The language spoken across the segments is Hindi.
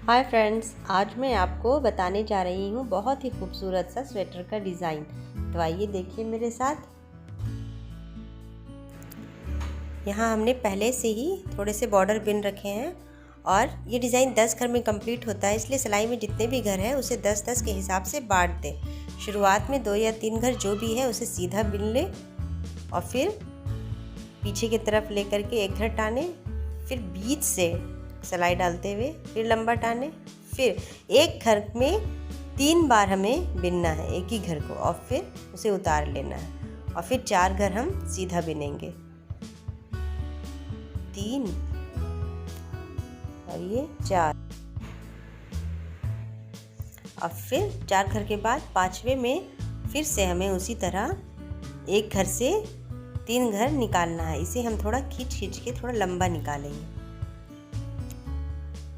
हाय फ्रेंड्स, आज मैं आपको बताने जा रही हूँ बहुत ही खूबसूरत सा स्वेटर का डिज़ाइन। तो आइए देखिए मेरे साथ। यहाँ हमने पहले से ही थोड़े से बॉर्डर बिन रखे हैं और ये डिज़ाइन 10 घर में कंप्लीट होता है, इसलिए सिलाई में जितने भी घर हैं उसे 10-10 के हिसाब से बांट दें। शुरुआत में 2 या 3 घर जो भी है उसे सीधा बिन लें और फिर पीछे की तरफ लेकर के एक घर टाने, फिर बीच से सिलाई डालते हुए फिर लंबा टाने, फिर एक घर में 3 बार हमें बिनना है एक ही घर को और फिर उसे उतार लेना है और फिर 4 घर हम सीधा बिनेंगे, 3 और ये 4 और फिर 4 घर के बाद 5वें में फिर से हमें उसी तरह एक घर से 3 घर निकालना है। इसे हम थोड़ा खींच के थोड़ा लंबा निकालेंगे,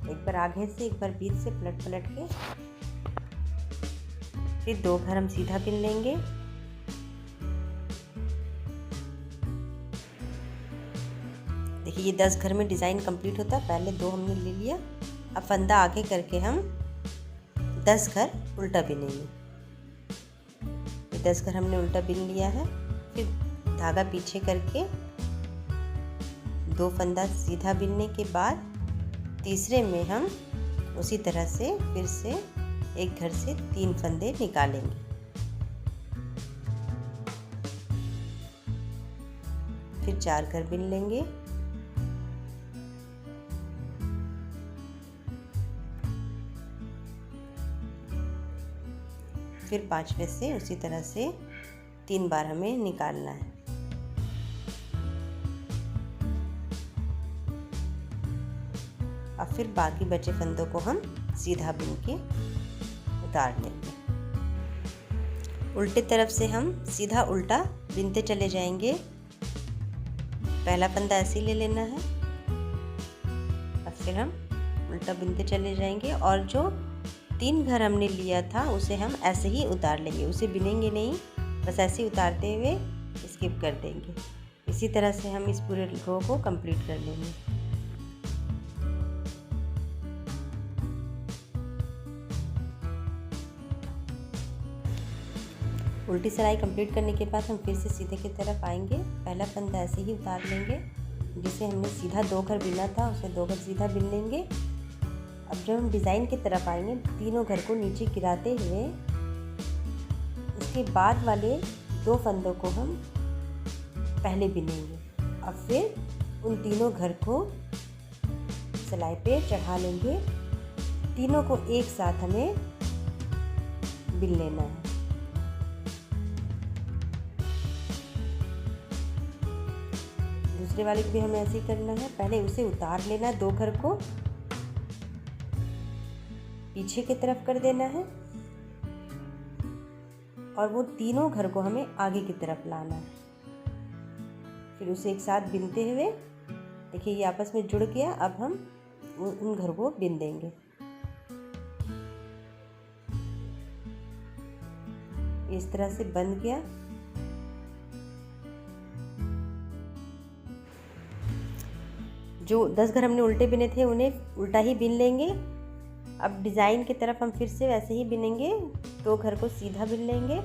एक बार आगे से एक बार बीच से पलट के, फिर 2 घर हम सीधा बिन लेंगे, देखिए ये 10 घर में डिज़ाइन कंप्लीट होता है। पहले 2 हमने ले लिया, अब फंदा आगे करके हम 10 घर उल्टा बिनेंगे। ये 10 घर हमने उल्टा बिन लिया है, फिर धागा पीछे करके 2 फंदा सीधा बिनने के बाद तीसरे में हम उसी तरह से फिर से एक घर से 3 फंदे निकालेंगे। फिर 4 घर बिन लेंगे, फिर 5वें से उसी तरह से 3 बार हमें निकालना है। और फिर बाकी बचे फंदों को हम सीधा बिन के उतार लेंगे। उल्टे तरफ से हम सीधा उल्टा बिनते चले जाएंगे। पहला फंदा ऐसे ही ले लेना है और फिर हम उल्टा बिनते चले जाएंगे और जो 3 घर हमने लिया था उसे हम ऐसे ही उतार लेंगे, उसे बिनेंगे नहीं, बस ऐसे ही उतारते हुए स्किप कर देंगे। इसी तरह से हम इस पूरे रो को कंप्लीट कर लेंगे। उल्टी सिलाई कंप्लीट करने के बाद हम फिर से सीधे की तरफ आएंगे। पहला फंदा ऐसे ही उतार लेंगे, जिसे हमने सीधा 2 घर बिना था उसे 2 घर सीधा बिन लेंगे। अब जब हम डिज़ाइन की तरफ आएंगे, तीनों घर को नीचे गिराते हुए उसके बाद वाले 2 फंदों को हम पहले बिनेंगे और फिर उन तीनों घर को सिलाई पे चढ़ा लेंगे। तीनों को एक साथ हमें बिन लेना है। दूसरे वाले को भी हमें ऐसे ही करना है। पहले उसे उतार लेना है, 2 घर को पीछे की तरफ कर देना है और वो तीनों घर को हमें आगे की तरफ लाना है। फिर उसे एक साथ बिनते हुए देखिए ये आपस में जुड़ गया। अब हम उन घर को बिन देंगे। इस तरह से बन गया। जो 10 घर हमने उल्टे बिने थे उन्हें उल्टा ही बिन लेंगे। अब डिज़ाइन की तरफ हम फिर से वैसे ही बिनेंगे, 2 घर को सीधा बिन लेंगे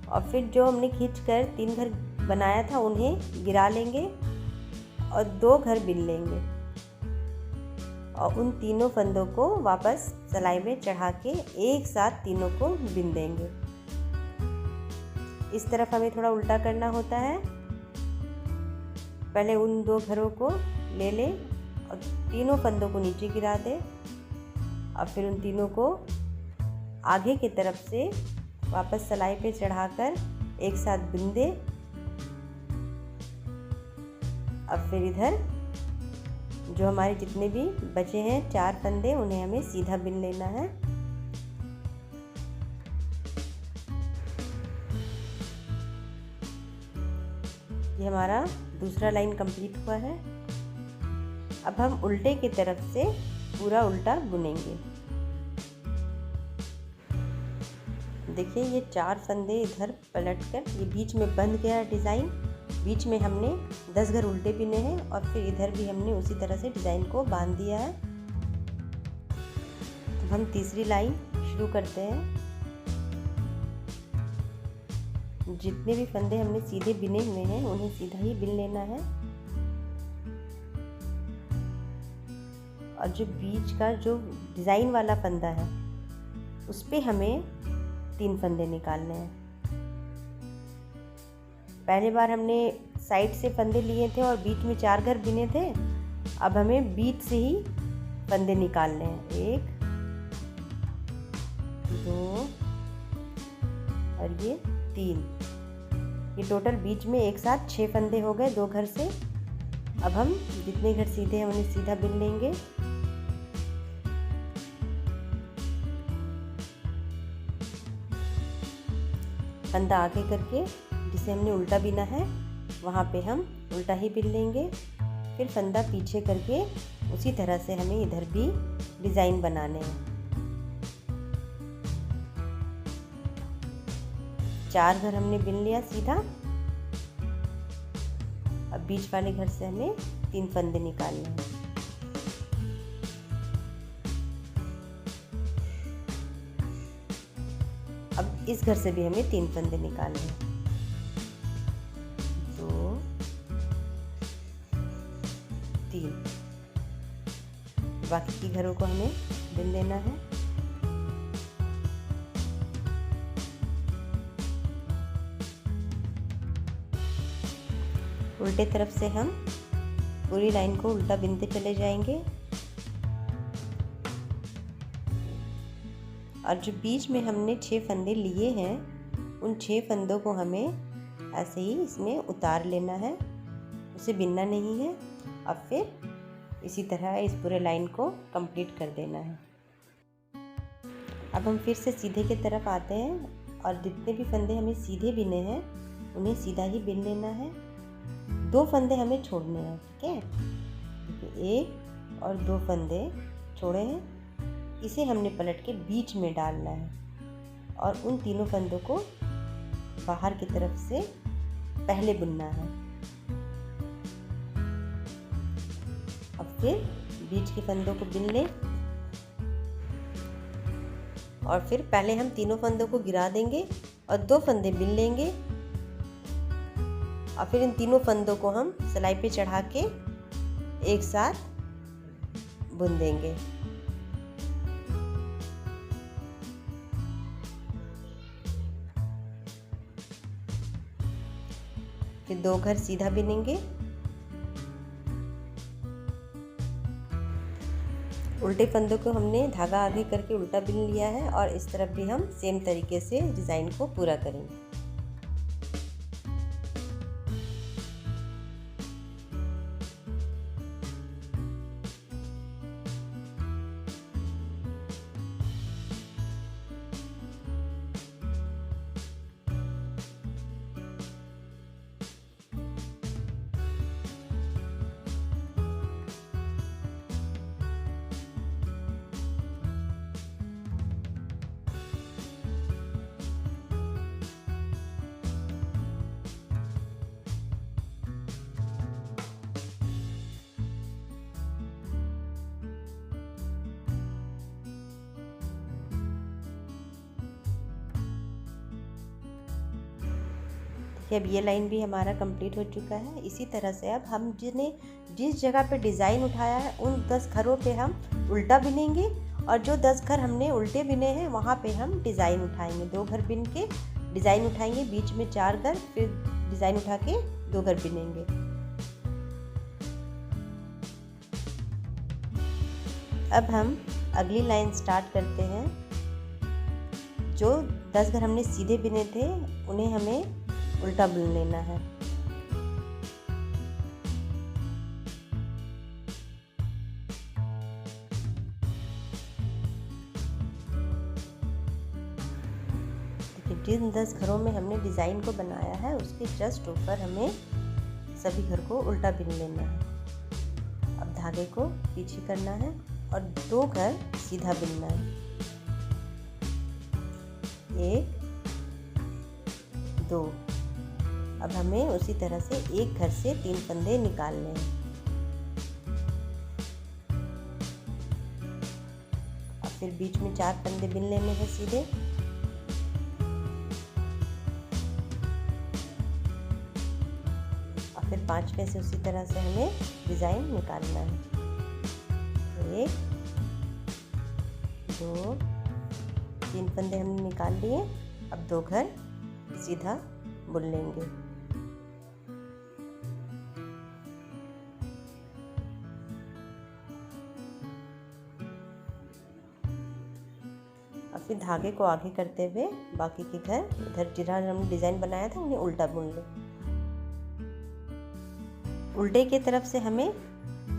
और फिर जो हमने खींचकर 3 घर बनाया था उन्हें गिरा लेंगे और 2 घर बिन लेंगे और उन तीनों फंदों को वापस सिलाई में चढ़ा के एक साथ तीनों को बिन देंगे। इस तरफ हमें थोड़ा उल्टा करना होता है। पहले उन 2 घरों को ले लें और तीनों फंदों को नीचे गिरा दें और फिर उन तीनों को आगे की तरफ से वापस सिलाई पे चढ़ाकर एक साथ बिन दें। अब फिर इधर जो हमारे जितने भी बचे हैं 4 फंदे उन्हें हमें सीधा बिन लेना है। ये हमारा दूसरा लाइन कंप्लीट हुआ है। अब हम उल्टे की तरफ से पूरा उल्टा बुनेंगे। देखिए ये 4 फंदे इधर पलटकर ये बीच में बंध गया डिज़ाइन, बीच में हमने 10 घर उल्टे बिने हैं और फिर इधर भी हमने उसी तरह से डिज़ाइन को बांध दिया है। अब हम तीसरी लाइन शुरू करते हैं। जितने भी फंदे हमने सीधे बिने हुए हैं उन्हें सीधा ही बिन लेना है और जो बीच का जो डिज़ाइन वाला फंदा है उस पे हमें 3 फंदे निकालने हैं। पहले बार हमने साइड से फंदे लिए थे और बीच में 4 घर बिने थे। अब हमें बीच से ही फंदे निकालने हैं। 1 2 और ये 3। ये टोटल बीच में एक साथ 6 फंदे हो गए 2 घर से। अब हम जितने घर सीधे हैं उन्हें सीधा बिन लेंगे। फंदा आगे करके जिसे हमने उल्टा बिना है वहाँ पे हम उल्टा ही बिन लेंगे। फिर फंदा पीछे करके उसी तरह से हमें इधर भी डिज़ाइन बनाने हैं। 4 घर हमने बिन लिया सीधा। अब बीच वाले घर से हमें 3 फंदे निकालने हैं। अब इस घर से भी हमें 3 फंदे निकालने हैं। 2 3। बाकी के घरों को हमें बिन लेना है। उल्टे तरफ से हम पूरी लाइन को उल्टा बिनते चले जाएंगे और जो बीच में हमने 6 फंदे लिए हैं उन 6 फंदों को हमें ऐसे ही इसमें उतार लेना है, उसे बिनना नहीं है। अब फिर इसी तरह इस पूरे लाइन को कंप्लीट कर देना है। अब हम फिर से सीधे की तरफ आते हैं और जितने भी फंदे हमें सीधे बिने हैं उन्हें सीधा ही बिन लेना है। 2 फंदे हमें छोड़ने हैं, ठीक है। देखिए 1 और 2 फंदे छोड़े हैं, इसे हमने पलट के बीच में डालना है और उन तीनों फंदों को बाहर की तरफ से पहले बुनना है। अब फिर बीच के फंदों को बिन लें और फिर पहले हम तीनों फंदों को गिरा देंगे और 2 फंदे बिन लेंगे और फिर इन तीनों फंदों को हम सिलाई पे चढ़ा के एक साथ बुन देंगे। फिर 2 घर सीधा बिनेंगे। उल्टे फंदों को हमने धागा आगे करके उल्टा बिन लिया है और इस तरफ भी हम सेम तरीके से डिज़ाइन को पूरा करेंगे। कि अब ये लाइन भी हमारा कंप्लीट हो चुका है। इसी तरह से अब हम जिस जगह पे डिज़ाइन उठाया है उन 10 घरों पे हम उल्टा बिनेंगे और जो 10 घर हमने उल्टे बिने हैं वहाँ पे हम डिज़ाइन उठाएंगे। 2 घर बिन के डिज़ाइन उठाएंगे, बीच में 4 घर, फिर डिज़ाइन उठा के 2 घर बिनेंगे। अब हम अगली लाइन स्टार्ट करते हैं। जो 10 घर हमने सीधे बिने थे उन्हें हमें उल्टा बुन लेना है। देखिए जिन 10 घरों में हमने डिज़ाइन को बनाया है उसके जस्ट ऊपर हमें सभी घर को उल्टा बिन लेना है। अब धागे को पीछे करना है और 2 घर सीधा बिनना है। 1 2। अब हमें उसी तरह से एक घर से 3 फंदे निकालने हैं। अब फिर बीच में 4 फंदे बिन लेने हैं सीधे। और फिर 5वें से उसी तरह से हमें डिज़ाइन निकालना है। 1 2 3 फंदे हमने निकाल लिए। अब 2 घर सीधा बुन लेंगे। अब फिर धागे को आगे करते हुए बाकी के घर इधर जिधर हमने डिज़ाइन बनाया था उन्हें उल्टा बुन लें। उल्टे की तरफ से हमें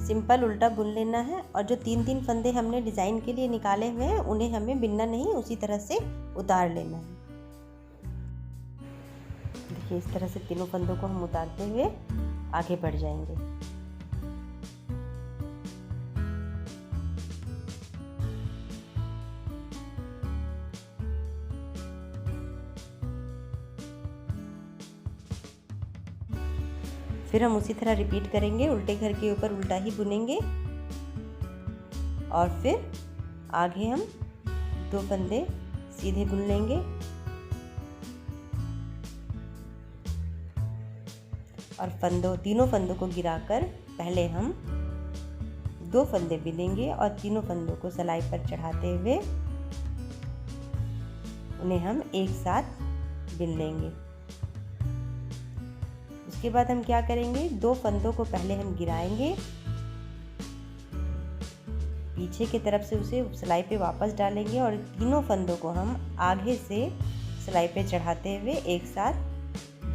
सिंपल उल्टा बुन लेना है और जो 3-3 फंदे हमने डिज़ाइन के लिए निकाले हुए हैं उन्हें हमें बिनना नहीं, उसी तरह से उतार लेना है। देखिए इस तरह से तीनों फंदों को हम उतारते हुए आगे बढ़ जाएंगे। फिर हम उसी तरह रिपीट करेंगे, उल्टे घर के ऊपर उल्टा ही बुनेंगे और फिर आगे हम 2 फंदे सीधे बुन लेंगे और तीनों फंदों को गिराकर पहले हम 2 फंदे बिनेंगे और तीनों फंदों को सिलाई पर चढ़ाते हुए उन्हें हम एक साथ बिन लेंगे। उसके बाद हम क्या करेंगे, 2 फंदों को पहले हम गिराएंगे, पीछे की तरफ से उसे सिलाई पे वापस डालेंगे और तीनों फंदों को हम आगे से सिलाई पे चढ़ाते हुए एक साथ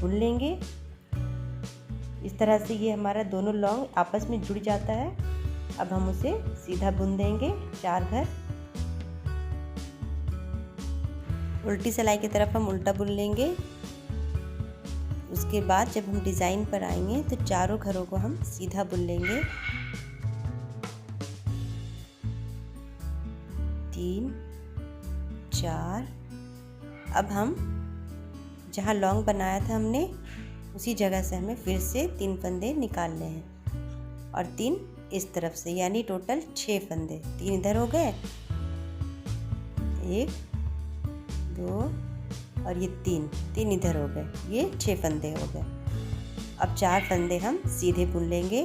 बुन लेंगे। इस तरह से ये हमारा दोनों लॉन्ग आपस में जुड़ जाता है। अब हम उसे सीधा बुन देंगे 4 घर। उल्टी सिलाई की तरफ हम उल्टा बुन लेंगे। उसके बाद जब हम डिज़ाइन पर आएंगे तो चारों घरों को हम सीधा बुन लेंगे। 3 4। अब हम जहाँ लॉन्ग बनाया था हमने उसी जगह से हमें फिर से 3 फंदे निकालने हैं और 3 इस तरफ से, यानी टोटल 6 फंदे। 3 इधर हो गए, 1 2 और ये 3 इधर हो गए, ये 6 फंदे हो गए। अब 4 फंदे हम सीधे बुन लेंगे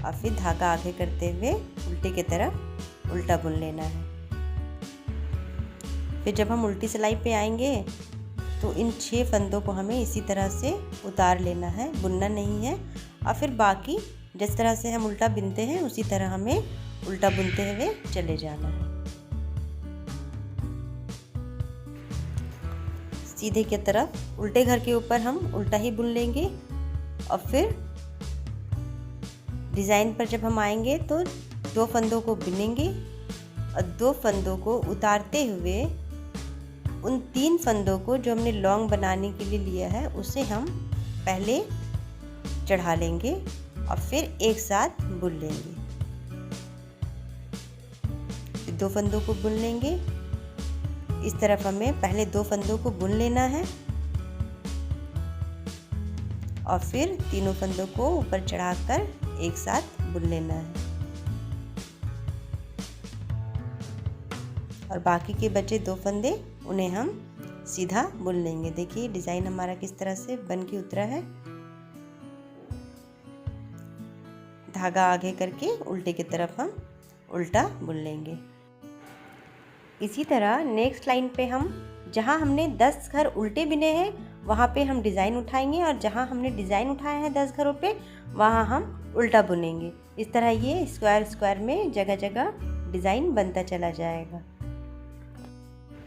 और फिर धागा आगे करते हुए उल्टे की तरफ उल्टा बुन लेना है। फिर जब हम उल्टी सिलाई पे आएंगे तो इन 6 फंदों को हमें इसी तरह से उतार लेना है, बुनना नहीं है। और फिर बाकी जिस तरह से हम उल्टा बुनते हैं उसी तरह हमें उल्टा बुनते हुए चले जाना है। सीधे की तरफ उल्टे घर के ऊपर हम उल्टा ही बुन लेंगे और फिर डिज़ाइन पर जब हम आएंगे तो 2 फंदों को बुनेंगे और 2 फंदों को उतारते हुए उन 3 फंदों को जो हमने लॉन्ग बनाने के लिए लिया है उसे हम पहले चढ़ा लेंगे और फिर एक साथ बुन लेंगे। 2 फंदों को बुन लेंगे। इस तरफ हमें पहले 2 फंदों को बुन लेना है और फिर तीनों फंदों को ऊपर चढ़ाकर एक साथ बुन लेना है और बाकी के बचे 2 फंदे उन्हें हम सीधा बुन लेंगे। देखिए डिज़ाइन हमारा किस तरह से बन के उतरा है। धागा आगे करके उल्टे की तरफ हम उल्टा बुन लेंगे। इसी तरह नेक्स्ट लाइन पे हम जहाँ हमने 10 घर उल्टे बिने हैं वहाँ पे हम डिज़ाइन उठाएंगे और जहाँ हमने डिज़ाइन उठाए हैं 10 घरों पे वहाँ हम उल्टा बुनेंगे। इस तरह ये स्क्वायर में जगह जगह डिज़ाइन बनता चला जाएगा।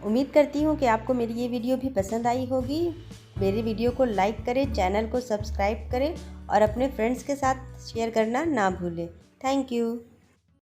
उम्मीद करती हूँ कि आपको मेरी ये वीडियो भी पसंद आई होगी। मेरी वीडियो को लाइक करें, चैनल को सब्सक्राइब करें और अपने फ्रेंड्स के साथ शेयर करना ना भूलें। Thank you.